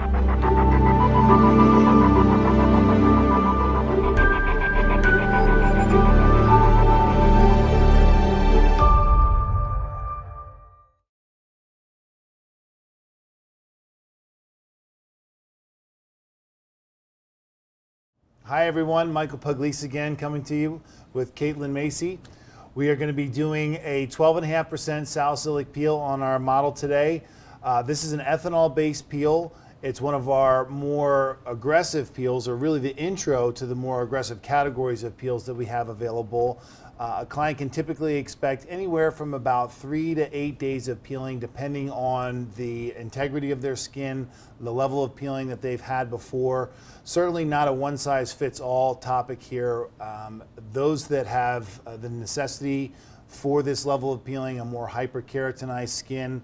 Hi everyone, Michael Pugliese again coming to you with Caitlin Macy. We are going to be doing a 12.5% salicylic peel on our model today. This is an ethanol-based peel. It's one of our more aggressive peels, or really the intro to the more aggressive categories of peels that we have available. A client can typically expect anywhere from about 3 to 8 days of peeling, depending on the integrity of their skin, the level of peeling that they've had before. Certainly not a one-size-fits-all topic here. Those that have the necessity for this level of peeling, a more hyperkeratinized skin,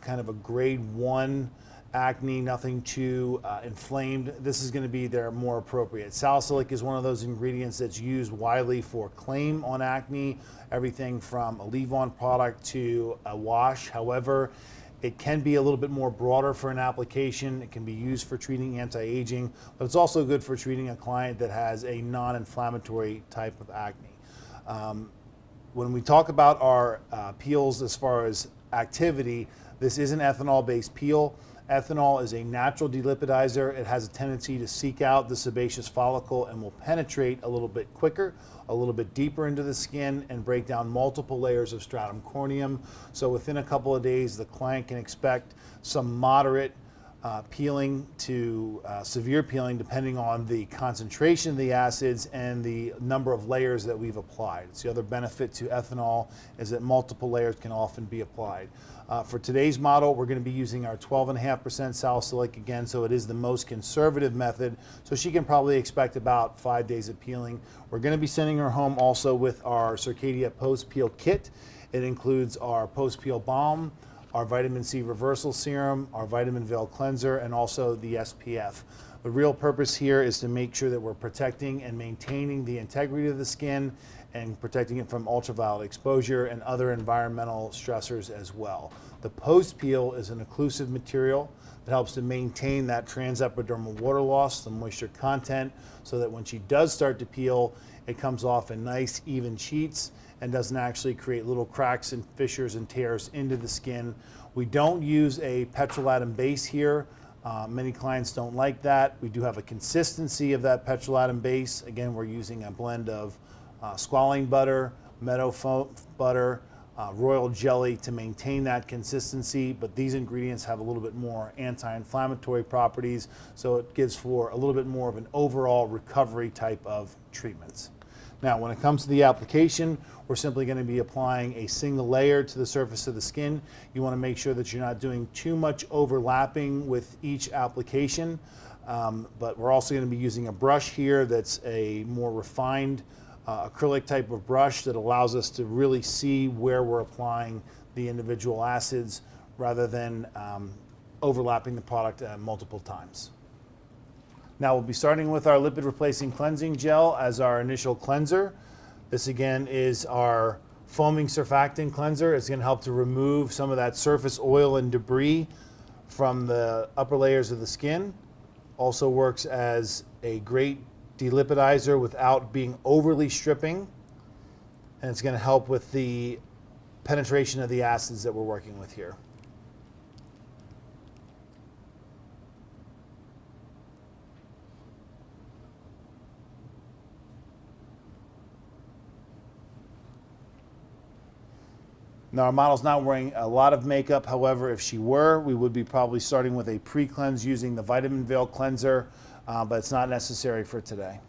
kind of a grade 1 acne, nothing too inflamed, this is going to be their more appropriate. Salicylic is one of those ingredients that's used widely for claim on acne, everything from a leave-on product to a wash. However, it can be a little bit more broader for an application. It can be used for treating anti-aging, but it's also good for treating a client that has a non-inflammatory type of acne. When we talk about our peels as far as activity, this is an ethanol-based peel. Ethanol is a natural delipidizer. It has a tendency to seek out the sebaceous follicle and will penetrate a little bit quicker, a little bit deeper into the skin, and break down multiple layers of stratum corneum. So within a couple of days, the client can expect some moderate peeling to severe peeling, depending on the concentration of the acids and the number of layers that we've applied. So the other benefit to ethanol is that multiple layers can often be applied. For today's model, we're going to be using our 12.5% salicylic again, so it is the most conservative method. So she can probably expect about 5 days of peeling. We're going to be sending her home also with our Circadia post-peel kit. It includes our post-peel balm, our vitamin C reversal serum, our vitamin veil cleanser, and also the SPF. The real purpose here is to make sure that we're protecting and maintaining the integrity of the skin and protecting it from ultraviolet exposure and other environmental stressors as well. The post-peel is an occlusive material that helps to maintain that transepidermal water loss, the moisture content, so that when she does start to peel, it comes off in nice, even sheets and doesn't actually create little cracks and fissures and tears into the skin. We don't use a petrolatum base here. Many clients don't like that. We do have a consistency of that petrolatum base. Again, we're using a blend of squalene butter, meadow butter, royal jelly to maintain that consistency, but these ingredients have a little bit more anti-inflammatory properties, so it gives for a little bit more of an overall recovery type of treatments. Now, when it comes to the application, we're simply going to be applying a single layer to the surface of the skin. You want to make sure that you're not doing too much overlapping with each application, but we're also going to be using a brush here that's a more refined acrylic type of brush that allows us to really see where we're applying the individual acids rather than overlapping the product multiple times. Now we'll be starting with our lipid replacing cleansing gel as our initial cleanser. This again is our foaming surfactant cleanser. It's going to help to remove some of that surface oil and debris from the upper layers of the skin. Also works as a great delipidizer without being overly stripping, and it's going to help with the penetration of the acids that we're working with here. Now our model's not wearing a lot of makeup. However, if she were, we would be probably starting with a pre-cleanse using the vitamin veil cleanser, but it's not necessary for today.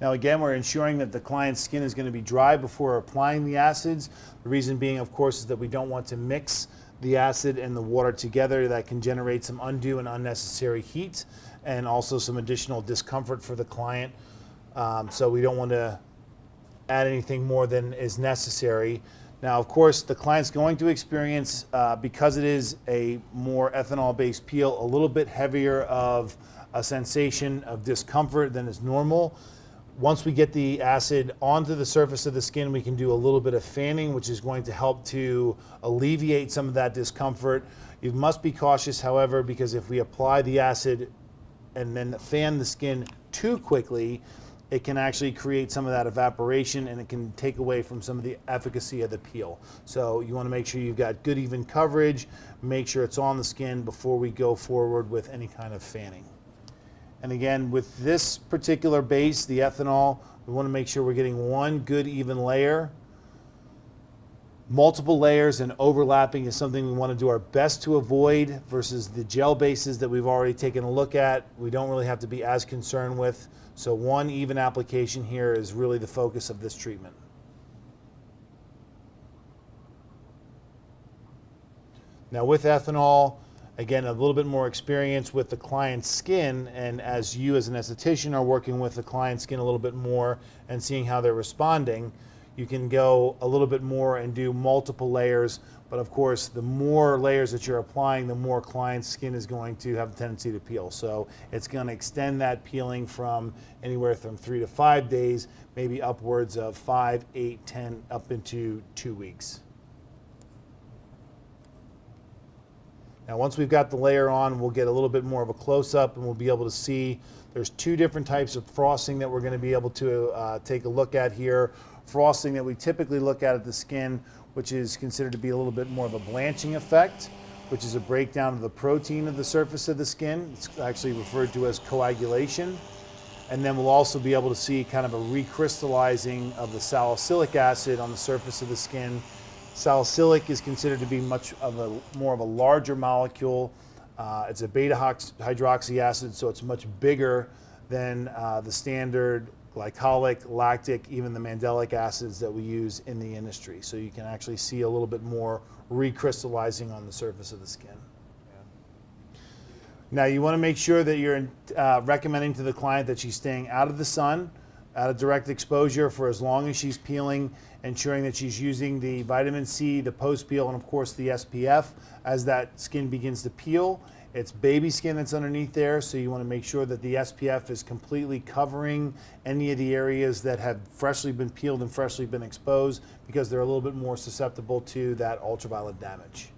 Now again, we're ensuring that the client's skin is going to be dry before applying the acids. The reason being, of course, is that we don't want to mix the acid and the water together. That can generate some undue and unnecessary heat and also some additional discomfort for the client. So we don't want to add anything more than is necessary. Now, of course, the client's going to experience, because it is a more ethanol-based peel, a little bit heavier of a sensation of discomfort than is normal. Once we get the acid onto the surface of the skin, we can do a little bit of fanning, which is going to help to alleviate some of that discomfort. You must be cautious, however, because if we apply the acid and then fan the skin too quickly, it can actually create some of that evaporation, and it can take away from some of the efficacy of the peel. So you want to make sure you've got good even coverage, make sure it's on the skin before we go forward with any kind of fanning. And again, with this particular base, the ethanol, we want to make sure we're getting one good even layer. Multiple layers and overlapping is something we want to do our best to avoid versus the gel bases that we've already taken a look at. We don't really have to be as concerned with. So one even application here is really the focus of this treatment. Now with ethanol, again, a little bit more experience with the client's skin, and as you as an esthetician are working with the client's skin a little bit more and seeing how they're responding, you can go a little bit more and do multiple layers. But of course, the more layers that you're applying, the more client's skin is going to have a tendency to peel. So it's going to extend that peeling from anywhere from 3 to 5 days, maybe upwards of 5, 8, 10, up into 2 weeks. Now once we've got the layer on, we'll get a little bit more of a close-up, and we'll be able to see there's two different types of frosting that we're going to be able to take a look at here. Frosting that we typically look at the skin, which is considered to be a little bit more of a blanching effect, which is a breakdown of the protein of the surface of the skin. It's actually referred to as coagulation. And then we'll also be able to see kind of a recrystallizing of the salicylic acid on the surface of the skin. Salicylic is considered to be more of a larger molecule. It's a beta hydroxy acid, so it's much bigger than the standard glycolic, lactic, even the mandelic acids that we use in the industry. So you can actually see a little bit more recrystallizing on the surface of the skin. Now you want to make sure that you're recommending to the client that she's staying out of the sun, out of direct exposure for as long as she's peeling, ensuring that she's using the vitamin C, the post-peel, and of course the SPF as that skin begins to peel. It's baby skin that's underneath there, so you want to make sure that the SPF is completely covering any of the areas that have freshly been peeled and freshly been exposed, because they're a little bit more susceptible to that ultraviolet damage.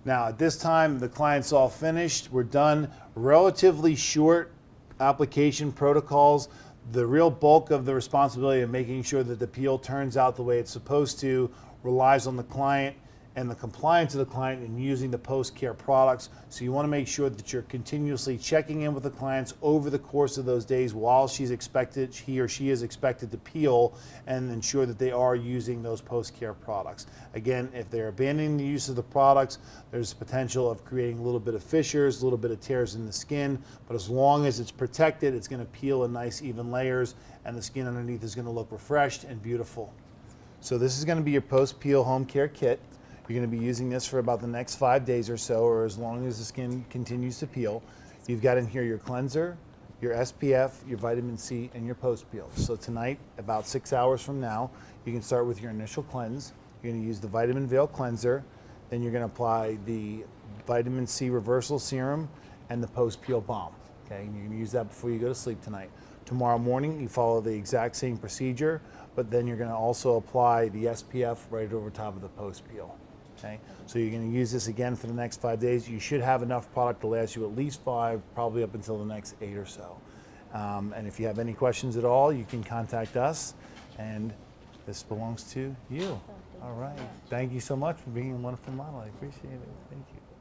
Now at this time, the client's all finished. We're done. Relatively short application protocols. The real bulk of the responsibility of making sure that the peel turns out the way it's supposed to relies on the client and the compliance of the client in using the post-care products. So you want to make sure that you're continuously checking in with the clients over the course of those days while he or she is expected to peel, and ensure that they are using those post-care products. Again, if they're abandoning the use of the products, there's potential of creating a little bit of fissures, a little bit of tears in the skin, but as long as it's protected, it's going to peel in nice even layers, and the skin underneath is going to look refreshed and beautiful. So this is going to be your post-peel home care kit. You're going to be using this for about the next 5 days or so, or as long as the skin continues to peel. You've got in here your cleanser, your SPF, your vitamin C, and your post-peel. So tonight, about 6 hours from now, you can start with your initial cleanse. You're going to use the Vitamin Veil cleanser, then you're going to apply the vitamin C reversal serum and the post-peel balm. Okay, and you're going to use that before you go to sleep tonight. Tomorrow morning, you follow the exact same procedure, but then you're going to also apply the SPF right over top of the post-peel. Okay, so you're going to use this again for the next 5 days. You should have enough product to last you at least 5, probably up until the next 8 or so. And if you have any questions at all, you can contact us, and this belongs to you. All right. Thank you so much for being a wonderful model. I appreciate it. Thank you.